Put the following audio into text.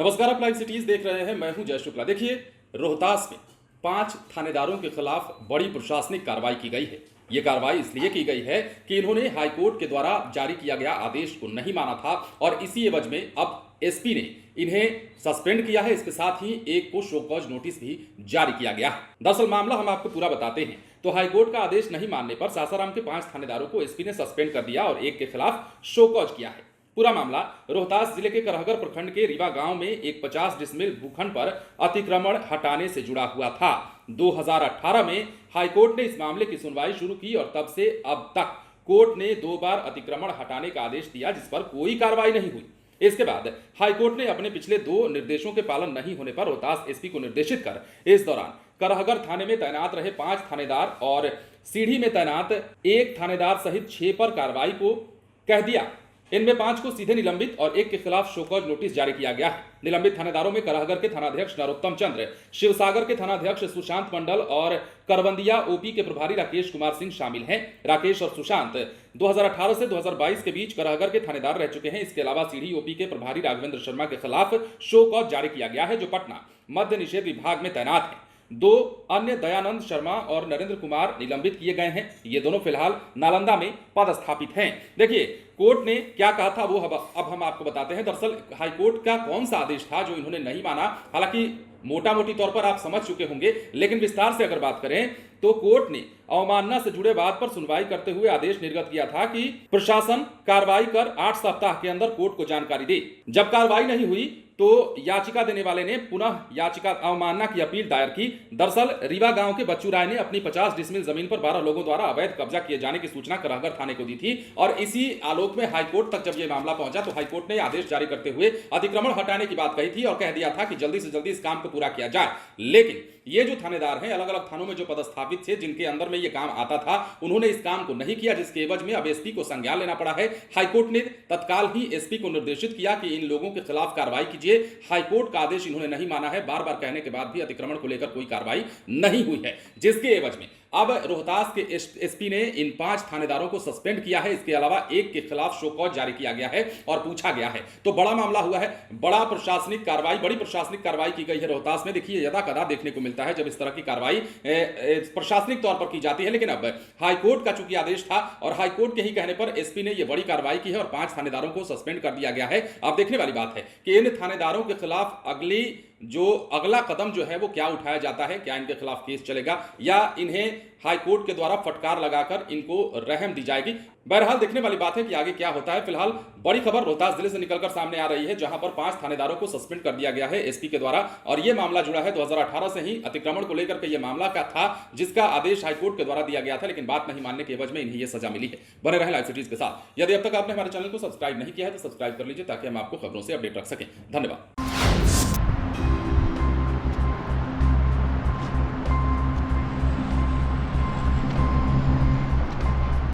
नमस्कार, आप live cities देख रहे हैं। मैं हूं जय शुक्ला। देखिए, रोहतास में 5 थानेदारों के खिलाफ बड़ी प्रशासनिक कार्रवाई की गई है। ये कार्रवाई इसलिए की गई है कि इन्होंने हाईकोर्ट के द्वारा जारी किया गया आदेश को नहीं माना था और इसी एवज में अब एसपी ने इन्हें सस्पेंड किया है। इसके साथ ही एक को शो कॉज नोटिस भी जारी किया गया है। दरअसल मामला हम आपको पूरा बताते हैं। तो हाईकोर्ट का आदेश नहीं मानने पर सासाराम के 5 थानेदारों को एसपी ने सस्पेंड कर दिया और एक के खिलाफ शो कॉज किया है। पूरा मामला रोहतास जिले के करहगर प्रखंड के रीवा गांव में एक 50 डिसमिल भूखंड पर अतिक्रमण हटाने से जुड़ा हुआ था। 2018 में हाईकोर्ट ने इस मामले की सुनवाई शुरू की और तब से अब तक कोर्ट ने 2 बार अतिक्रमण हटाने का आदेश दिया, जिस पर कोई कार्रवाई नहीं हुई। इसके बाद हाईकोर्ट ने अपने पिछले 2 निर्देशों के पालन नहीं होने पर रोहतास एसपी को निर्देशित कर इस दौरान करहगर थाने में तैनात रहे 5 थानेदार और सीढ़ी में तैनात 1 थानेदार सहित 6 पर कार्रवाई को कह दिया। इनमें 5 को सीधे निलंबित और 1 के खिलाफ शोकॉज नोटिस जारी किया गया है। निलंबित थानेदारों में करहगर के थानाध्यक्ष नरोत्तम चंद्र, शिवसागर के थानाध्यक्ष सुशांत मंडल और करबंदिया ओपी के प्रभारी राकेश कुमार सिंह शामिल हैं। राकेश और सुशांत 2018 से 2022 के बीच करहगर के थानेदार रह चुके हैं। इसके अलावा सीढ़ी ओपी के प्रभारी राघवेंद्र शर्मा के खिलाफ शोकॉज जारी किया गया है, जो पटना मद्य निषेध विभाग में तैनात है। 2 अन्य दयानंद शर्मा और नरेंद्र कुमार निलंबित किए गए हैं। ये दोनों फिलहाल नालंदा में पदस्थापित हैं। देखिए, कोर्ट ने क्या कहा था वो अब हम आपको बताते हैं। दरअसल हाईकोर्ट का कौन सा आदेश था जो इन्होंने नहीं माना? हालांकि मोटा मोटी तौर पर आप समझ चुके होंगे, लेकिन विस्तार से अगर बात करें तो कोर्ट ने अवमानना से जुड़े बात पर सुनवाई करते हुए आदेश निर्गत किया था कि प्रशासन कार्रवाई कर 8 सप्ताह के अंदर कोर्ट को जानकारी दे। जब कार्रवाई नहीं हुई तो याचिका देने वाले ने पुनः याचिका अवमानना की अपील दायर की। दरअसल रीवा गांव के बच्चू राय ने अपनी 50 डिसमिल जमीन पर 12 लोगों द्वारा अवैध कब्जा किए जाने की सूचना करहगर थाने को दी थी और इसी आलोक में हाईकोर्ट तक जब यह मामला पहुंचा तो हाईकोर्ट ने आदेश जारी करते हुए अतिक्रमण हटाने की बात कही थी और कह दिया था कि जल्दी से जल्दी इस काम को पूरा किया जाए। लेकिन ये जो थानेदार हैं, अलग अलग थानों में जो पदस्थापित थे, जिनके अंदर में ये काम आता था, उन्होंने इस काम को नहीं किया, जिसके एवज में अब एसपी को संज्ञान लेना पड़ा है। हाईकोर्ट ने तत्काल ही एसपी को निर्देशित किया कि इन लोगों के खिलाफ कार्रवाई कीजिए। हाईकोर्ट का आदेश इन्होंने नहीं माना है। बार बार कहने के बाद भी अतिक्रमण को लेकर कोई कार्रवाई नहीं हुई है, जिसके एवज में अब रोहतास के एसपी ने इन 5 थानेदारों को सस्पेंड किया है। इसके अलावा 1 के खिलाफ शोकॉज जारी किया गया है और पूछा गया है। तो बड़ा मामला हुआ है, बड़ी प्रशासनिक कार्रवाई की गई है रोहतास में। देखिए, यदा कदा देखने को मिलता है जब इस तरह की कार्रवाई प्रशासनिक तौर पर की जाती है, लेकिन अब हाईकोर्ट का चूंकि आदेश था और हाईकोर्ट के ही कहने पर एसपी ने यह बड़ी कार्रवाई की है और 5 थानेदारों को सस्पेंड कर दिया गया है। अब देखने वाली बात है कि इन थानेदारों के खिलाफ अगला कदम जो है वो क्या उठाया जाता है। क्या इनके खिलाफ केस चलेगा या इन्हें हाईकोर्ट के द्वारा फटकार लगाकर इनको रहम दी जाएगी? बहरहाल देखने वाली बात है कि आगे क्या होता है। फिलहाल बड़ी खबर रोहतास जिले से निकलकर सामने आ रही है, जहां पर 5 थानेदारों को सस्पेंड कर दिया गया है एसपी के द्वारा और यह मामला जुड़ा है 2018 से ही अतिक्रमण को लेकर के यह मामला का था, जिसका आदेश हाईकोर्ट के द्वारा दिया गया था, लेकिन बात नहीं मानने के एवज में इन्हें यह सजा मिली है। बने रहें लाइव सिटीज के साथ। यदि अब तक आपने हमारे चैनल को सब्सक्राइब नहीं किया है तो सब्सक्राइब कर लीजिए ताकि हम आपको खबरों से अपडेट रख सकें। धन्यवाद।